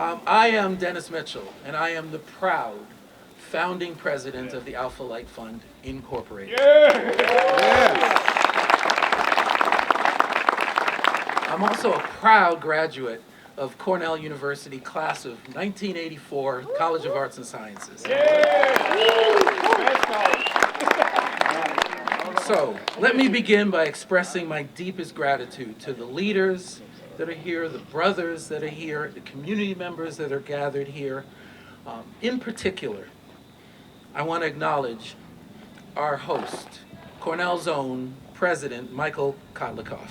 I am Dennis Mitchell, and I am the proud founding president of the Alpha Light Fund, Incorporated. I'm also a proud graduate of Cornell University, class of 1984, College of Arts and Sciences. So, let me begin by expressing my deepest gratitude to the leaders that are here, the brothers that are here, the community members that are gathered here. In particular, I want to acknowledge our host, Cornell's own President, Michael Kotlikoff.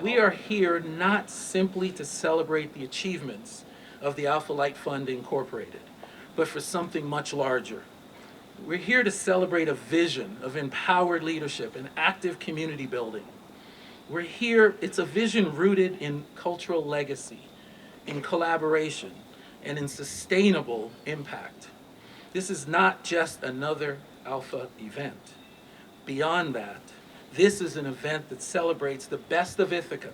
We are here not simply to celebrate the achievements of the Alpha Light Fund Incorporated, but for something much larger. We're here to celebrate a vision of empowered leadership and active community building. We're here, it's a vision rooted in cultural legacy, in collaboration, and in sustainable impact. This is not just another Alpha event. Beyond that, this is an event that celebrates the best of Ithaca,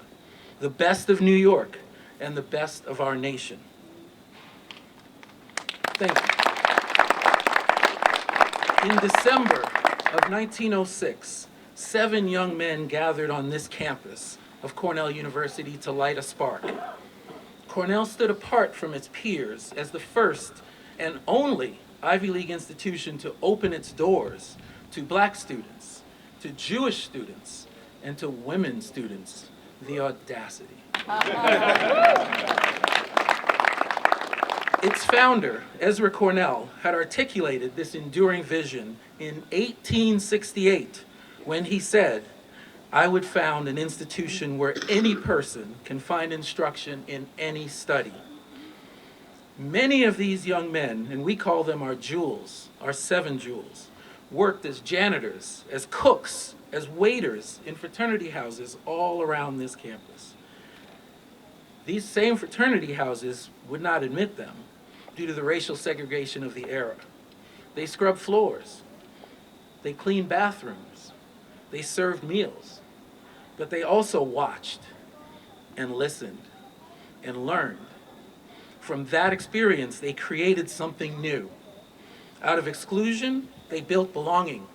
the best of New York, and the best of our nation. Thank you. In December of 1906, 7 young men gathered on this campus of Cornell University to light a spark. Cornell stood apart from its peers as the first and only Ivy League institution to open its doors to Black students, to Jewish students, and to women students. The audacity. Its founder, Ezra Cornell, had articulated this enduring vision in 1868 when he said, "I would found an institution where any person can find instruction in any study." Many of these young men, and we call them our jewels, our 7 jewels, worked as janitors, as cooks, as waiters in fraternity houses all around this campus. These same fraternity houses would not admit them due to the racial segregation of the era. They scrubbed floors, they cleaned bathrooms, they served meals, but they also watched and listened and learned. From that experience, they created something new. Out of exclusion, they built belonging.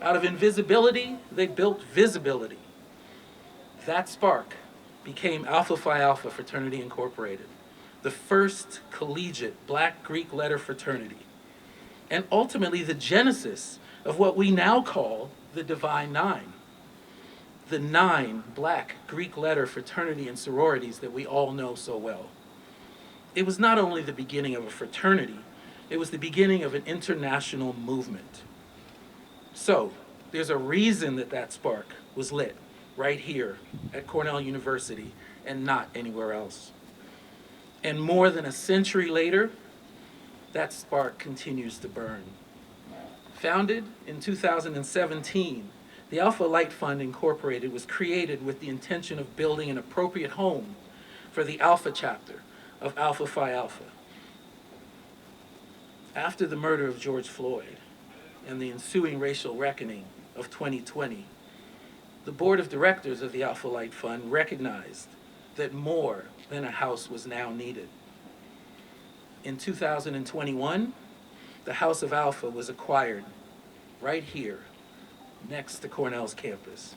Out of invisibility, they built visibility. That spark became Alpha Phi Alpha Fraternity Incorporated, the first collegiate Black Greek letter fraternity, and ultimately the genesis of what we now call the Divine Nine, the 9 Black Greek letter fraternity and sororities that we all know so well. It was not only the beginning of a fraternity, it was the beginning of an international movement. So, there's a reason that that spark was lit right here at Cornell University and not anywhere else. And more than a century later, that spark continues to burn. Founded in 2017, the Alpha Light Fund Incorporated was created with the intention of building an appropriate home for the Alpha chapter of Alpha Phi Alpha. After the murder of George Floyd and the ensuing racial reckoning of 2020, the board of directors of the Alpha Light Fund recognized that more than a house was now needed. In 2021, the House of Alpha was acquired right here, next to Cornell's campus.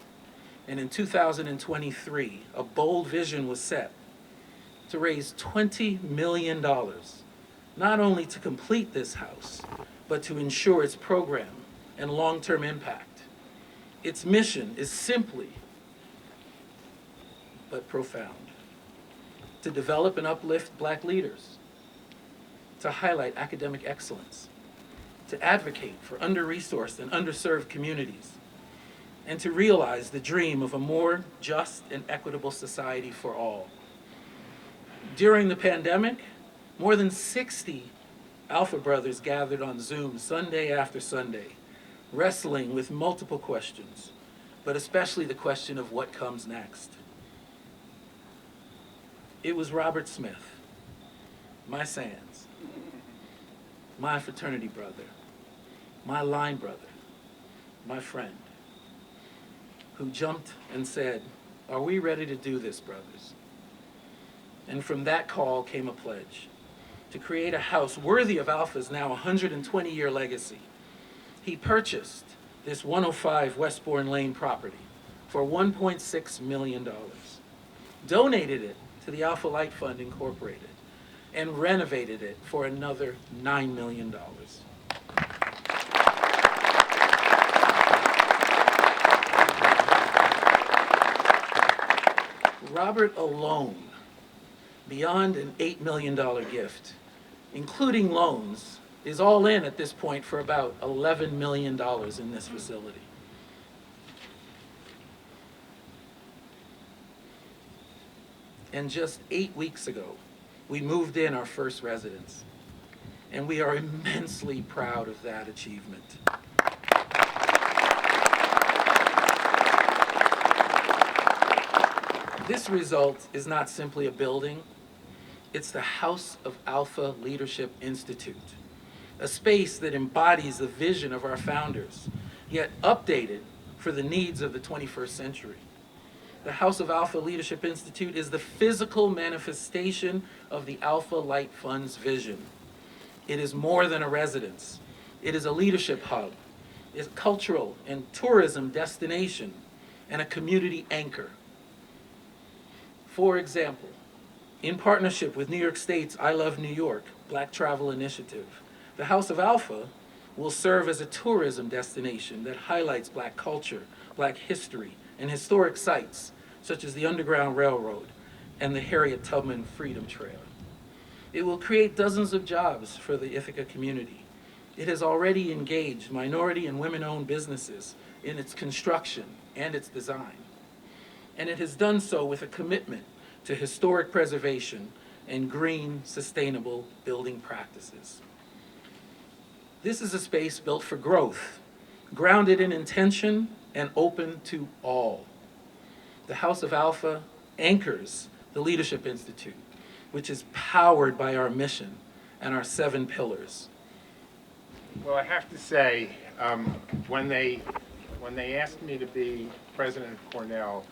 And in 2023, a bold vision was set to raise $20 million, not only to complete this house, but to ensure its program and long-term impact. Its mission is simply, but profound, to develop and uplift Black leaders, to highlight academic excellence, to advocate for under-resourced and underserved communities, and to realize the dream of a more just and equitable society for all. During the pandemic, more than 60 Alpha brothers gathered on Zoom Sunday after Sunday, wrestling with multiple questions, but especially the question of what comes next. It was Robert Smith, my Sands, my fraternity brother, my line brother, my friend, who jumped and said, "Are we ready to do this, brothers?" And from that call came a pledge to create a house worthy of Alpha's now 120-year legacy. He purchased this 105 Westbourne Lane property for $1.6 million, donated it to the Alpha Light Fund Incorporated, and renovated it for another $9 million. Robert alone, beyond an $8 million gift, including loans, is all in at this point for about $11 million in this facility. And just 8 weeks ago, we moved in our first residence, and we are immensely proud of that achievement. This result is not simply a building, it's the House of Alpha Leadership Institute, a space that embodies the vision of our founders, yet updated for the needs of the 21st century. The House of Alpha Leadership Institute is the physical manifestation of the Alpha Light Fund's vision. It is more than a residence. It is a leadership hub, a cultural and tourism destination, and a community anchor. For example, in partnership with New York State's I Love New York Black Travel Initiative, the House of Alpha will serve as a tourism destination that highlights Black culture, Black history, and historic sites such as the Underground Railroad and the Harriet Tubman Freedom Trail. It will create dozens of jobs for the Ithaca community. It has already engaged minority and women-owned businesses in its construction and its design. And it has done so with a commitment to historic preservation and green, sustainable building practices. This is a space built for growth, grounded in intention and open to all. The House of Alpha anchors the Leadership Institute, which is powered by our mission and our 7 pillars. Well, I have to say, when they asked me to be president of Cornell,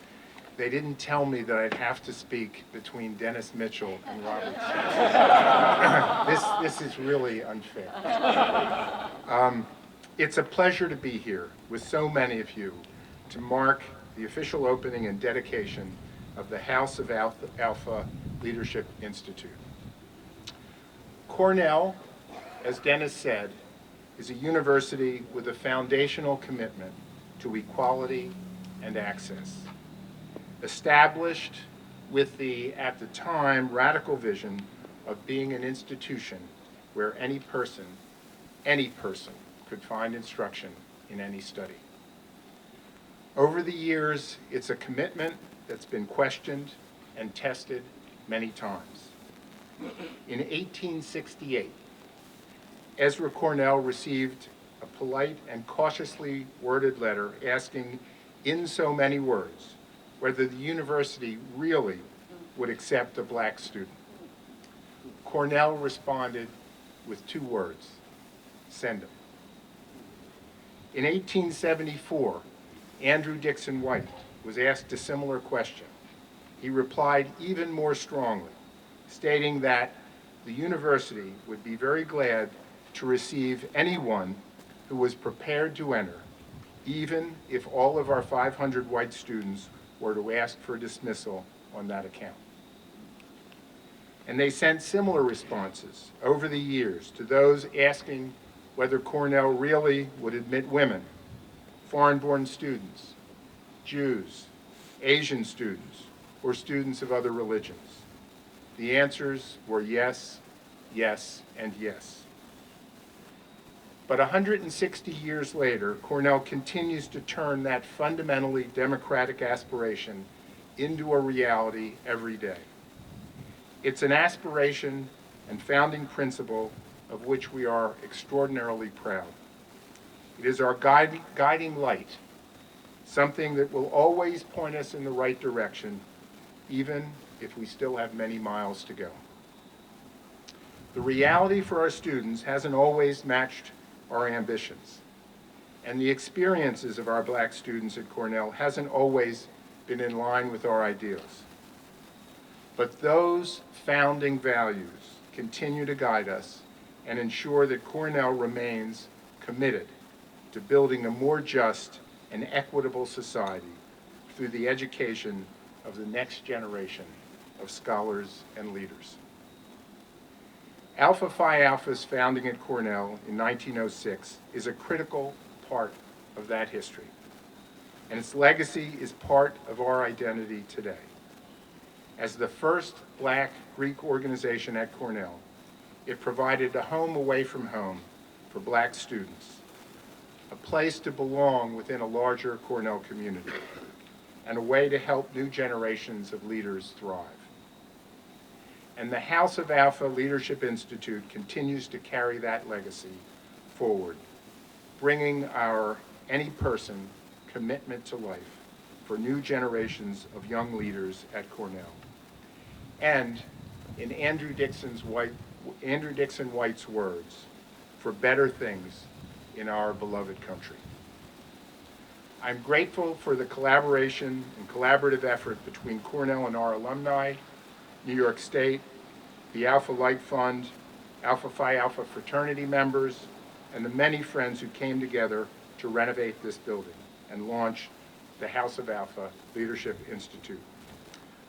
they didn't tell me that I'd have to speak between Dennis Mitchell and Robert Smith. This is really unfair. It's a pleasure to be here with so many of you to mark the official opening and dedication of the House of Alpha Leadership Institute. Cornell, as Dennis said, is a university with a foundational commitment to equality and access. Established with the, at the time, radical vision of being an institution where any person could find instruction in any study. Over the years, it's a commitment that's been questioned and tested many times. In 1868, Ezra Cornell received a polite and cautiously worded letter asking, in so many words, whether the university really would accept a Black student. Cornell responded with 2 words, send him. In 1874, Andrew Dixon White was asked a similar question. He replied even more strongly, stating that the university would be very glad to receive anyone who was prepared to enter, even if all of our 500 white students were to ask for dismissal on that account. And they sent similar responses over the years to those asking whether Cornell really would admit women, foreign-born students, Jews, Asian students, or students of other religions. The answers were yes, yes, and yes. But 160 years later, Cornell continues to turn that fundamentally democratic aspiration into a reality every day. It's an aspiration and founding principle of which we are extraordinarily proud. It is our guiding light, something that will always point us in the right direction, even if we still have many miles to go. The reality for our students hasn't always matched our ambitions. and the experiences of our black students at Cornell hasn't always been in line with our ideals. But those founding values continue to guide us and ensure that Cornell remains committed to building a more just and equitable society through the education of the next generation of scholars and leaders. Alpha Phi Alpha's founding at Cornell in 1906 is a critical part of that history, and its legacy is part of our identity today. As the first black Greek organization at Cornell, it provided a home away from home for black students, a place to belong within a larger Cornell community, and a way to help new generations of leaders thrive. And the House of Alpha Leadership Institute continues to carry that legacy forward, bringing our any person commitment to life for new generations of young leaders at Cornell. And in Andrew Dixon White's words, for better things in our beloved country. I'm grateful for the collaboration and collaborative effort between Cornell and our alumni, New York State, the Alpha Light Fund, Alpha Phi Alpha fraternity members, and the many friends who came together to renovate this building and launch the House of Alpha Leadership Institute.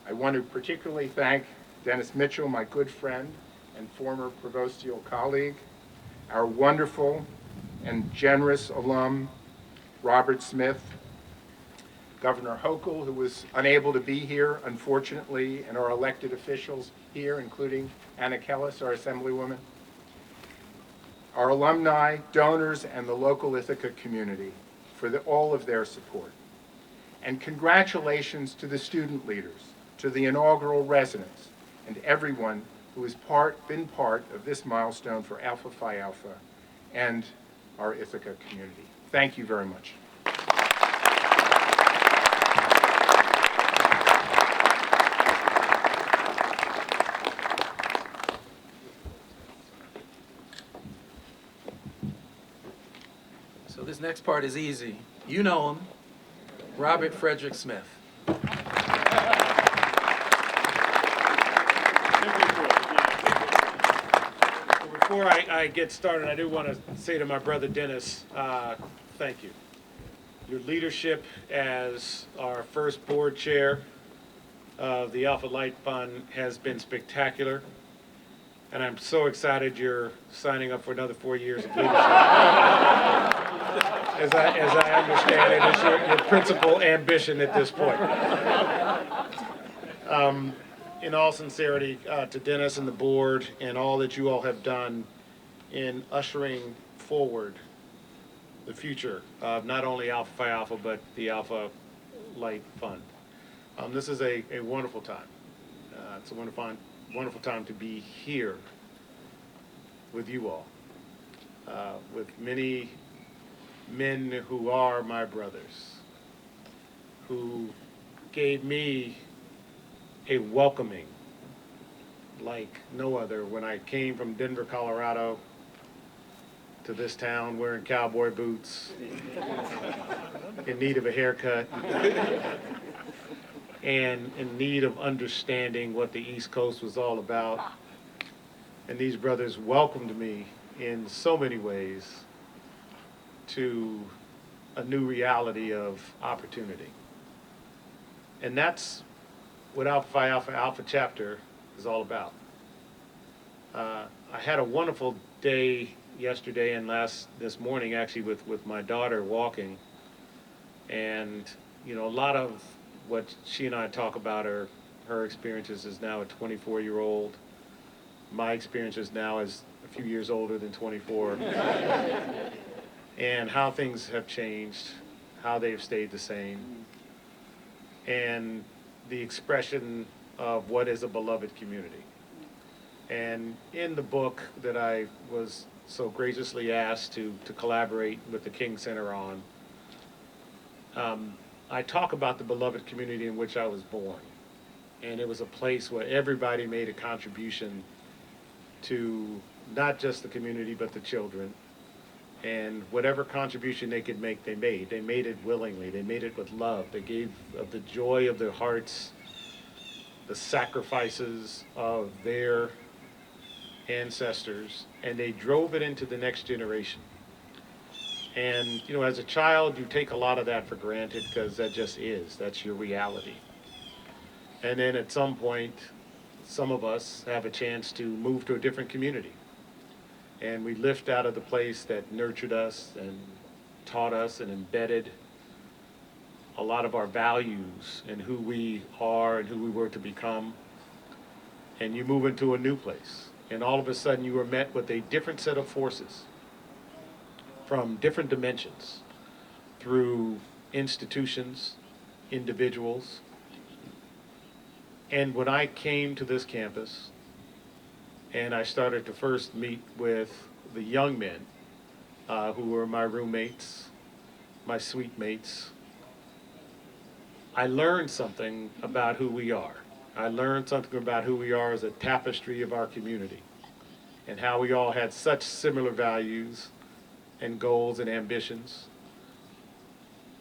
I want to particularly thank Dennis Mitchell, my good friend and former provostial colleague, our wonderful and generous alum, Robert Smith, Governor Hochul, who was unable to be here, unfortunately, and our elected officials here, including Anna Kellis, our Assemblywoman, our alumni, donors, and the local Ithaca community for all of their support. And congratulations to the student leaders, to the inaugural residents, and everyone who has been part of this milestone for Alpha Phi Alpha and our Ithaca community. Thank you very much. So this next part is easy. You know him, Robert Frederick Smith. Before I get started, I do want to say to my brother Dennis, thank you. Your leadership as our first board chair of the Alpha Light Fund has been spectacular, and I'm so excited you're signing up for another 4 years of leadership. As I understand it, is your principal ambition at this point. In all sincerity, to Dennis and the board and all that you all have done in ushering forward the future of not only Alpha Phi Alpha, but the Alpha Light Fund. This is a wonderful time. It's a wonderful time to be here with you all, with many men who are my brothers, who gave me a welcoming like no other when I came from Denver, Colorado to this town wearing cowboy boots, in need of a haircut, and in need of understanding what the East Coast was all about. And these brothers welcomed me in so many ways to a new reality of opportunity. And that's what Alpha Phi Alpha Alpha chapter is all about. I had a wonderful day yesterday and this morning actually with my daughter walking, and you know, a lot of what she and I talk about are her experiences as now a 24-year-old. My experiences now as a few years older than 24, and how things have changed, how they've stayed the same, and the expression of what is a beloved community. And in the book that I was so graciously asked to collaborate with the King Center on, I talk about the beloved community in which I was born. And it was a place where everybody made a contribution to not just the community, but the children. And whatever contribution they could make, they made. They made it willingly. They made it with love. They gave of the joy of their hearts, the sacrifices of their ancestors, and they drove it into the next generation. And, you know, as a child, you take a lot of that for granted because that just is. That's your reality. And then at some point, some of us have a chance to move to a different community. And we lift out of the place that nurtured us and taught us and embedded a lot of our values and who we are and who we were to become. And you move into a new place. And all of a sudden you are met with a different set of forces from different dimensions through institutions, individuals. And when I came to this campus, and I started to first meet with the young men who were my roommates, my suite mates, I learned something about who we are. I learned something about who we are as a tapestry of our community and how we all had such similar values and goals and ambitions,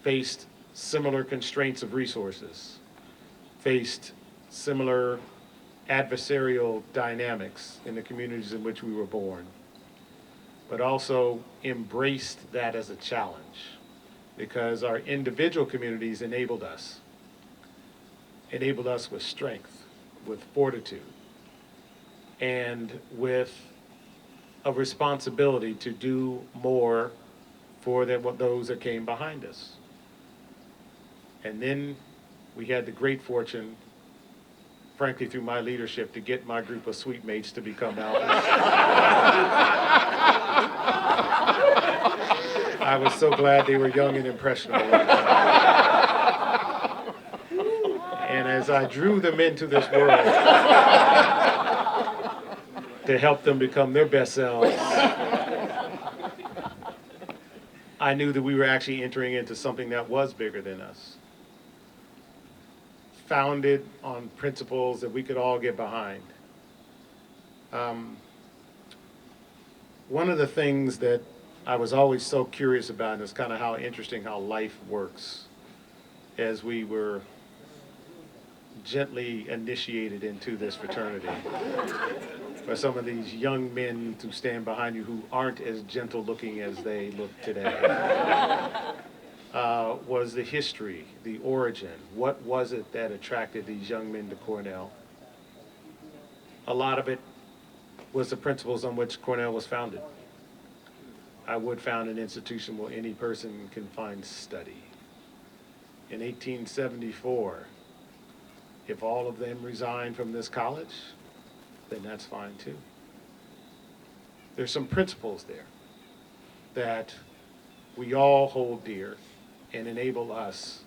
faced similar constraints of resources, faced similar adversarial dynamics in the communities in which we were born, but also embraced that as a challenge because our individual communities enabled us with strength, with fortitude, and with a responsibility to do more for those that came behind us. And then we had the great fortune, frankly, through my leadership, to get my group of suite mates to become alphas. I was so glad they were young and impressionable. And as I drew them into this world to help them become their best selves, I knew that we were actually entering into something that was bigger than us, founded on principles that we could all get behind. One of the things that I was always so curious about is kind of how interesting how life works as we were gently initiated into this fraternity. For some of these young men to stand behind you who aren't as gentle looking as they look today. Was the history, the origin. What was it that attracted these young men to Cornell? A lot of it was the principles on which Cornell was founded. I would found an institution where any person can find study. In 1874, if all of them resigned from this college, then that's fine too. There's some principles there that we all hold dear and enable us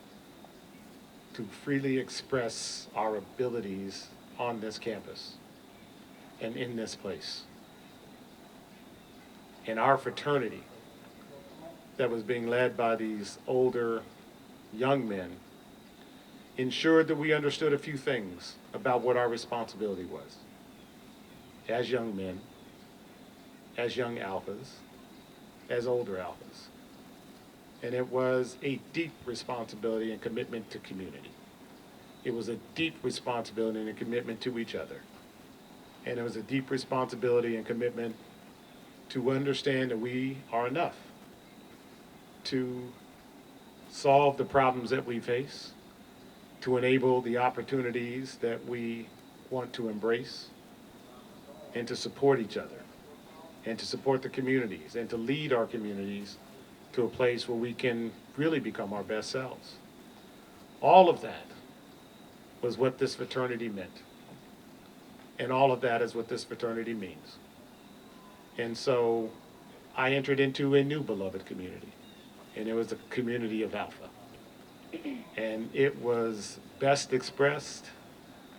to freely express our abilities on this campus and in this place. And our fraternity that was being led by these older young men ensured that we understood a few things about what our responsibility was as young men, as young alphas, as older alphas. And it was a deep responsibility and commitment to community. It was a deep responsibility and a commitment to each other. And it was a deep responsibility and commitment to understand that we are enough to solve the problems that we face, to enable the opportunities that we want to embrace, and to support each other, and to support the communities, and to lead our communities to a place where we can really become our best selves. All of that was what this fraternity meant. And all of that is what this fraternity means. And so I entered into a new beloved community, and it was the community of Alpha. And it was best expressed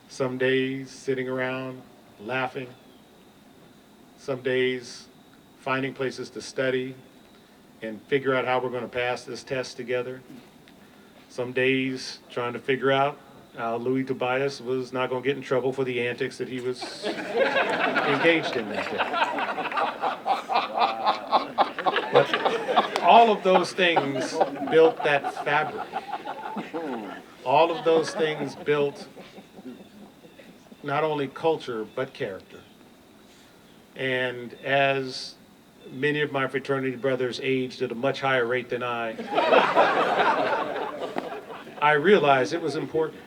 some days sitting around laughing, some days finding places to study and figure out how we're going to pass this test together. Some days trying to figure out how Louis Tobias was not going to get in trouble for the antics that he was engaged in that day. all of those things built that fabric. All of those things built not only culture, but character. And as many of my fraternity brothers aged at a much higher rate than I realized it was important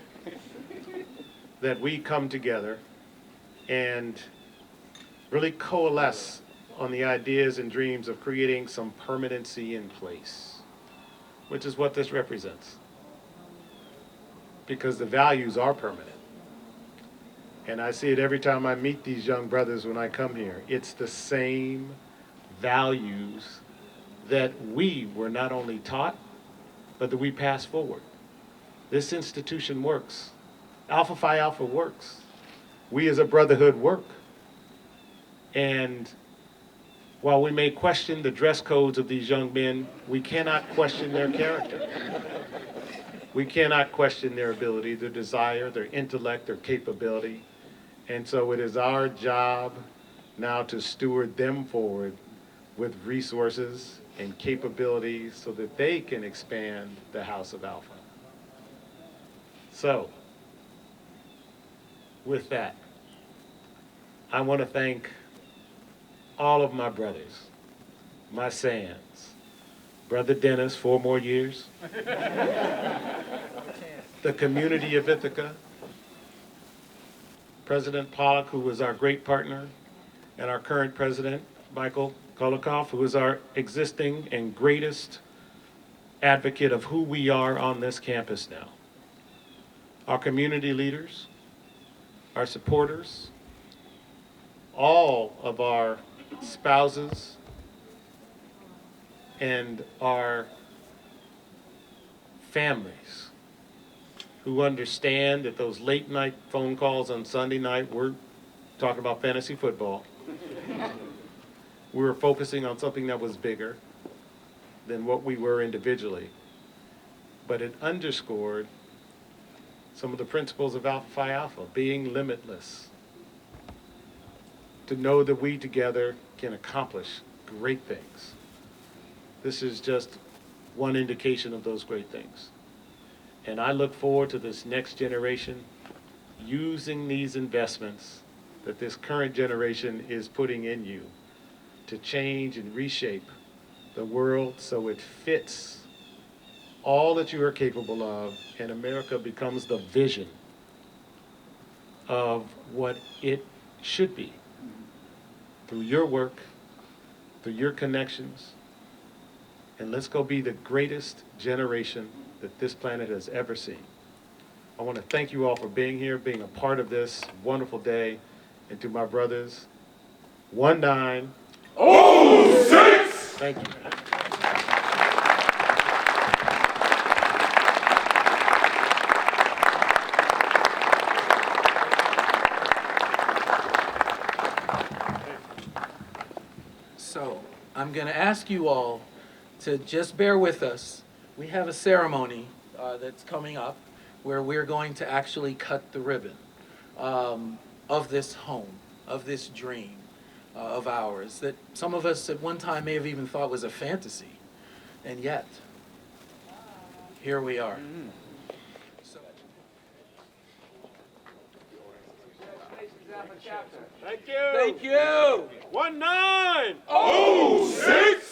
that we come together and really coalesce on the ideas and dreams of creating some permanency in place, which is what this represents. Because the values are permanent. And I see it every time I meet these young brothers when I come here. It's the same values that we were not only taught, but that we pass forward. This institution works. Alpha Phi Alpha works. We as a brotherhood work. And while we may question the dress codes of these young men, we cannot question their character. We cannot question their ability, their desire, their intellect, their capability. And so it is our job now to steward them forward with resources and capabilities so that they can expand the House of Alpha. So, with that, I want to thank all of my brothers, my Sands, Brother Dennis, 4 more years, the community of Ithaca, President Pollock, who was our great partner, and our current president, Michael Kotlikoff, who is our existing and greatest advocate of who we are on this campus now. Our community leaders, our supporters, all of our spouses, and our families who understand that those late night phone calls on Sunday night, we're talking about fantasy football. We were focusing on something that was bigger than what we were individually. But it underscored some of the principles of Alpha Phi Alpha, being limitless. To know that we together can accomplish great things. This is just one indication of those great things. And I look forward to this next generation using these investments that this current generation is putting in you to change and reshape the world so it fits all that you are capable of, and America becomes the vision of what it should be through your work, through your connections, and let's go be the greatest generation that this planet has ever seen. I want to thank you all for being here, being a part of this wonderful day, and to my brothers, 1906! Thank you. So I'm going to ask you all to just bear with us. We have a ceremony that's coming up where we're going to actually cut the ribbon of this home, of this dream of ours that some of us at one time may have even thought was a fantasy. And yet, here we are. So, Thank you. thank you. 1906!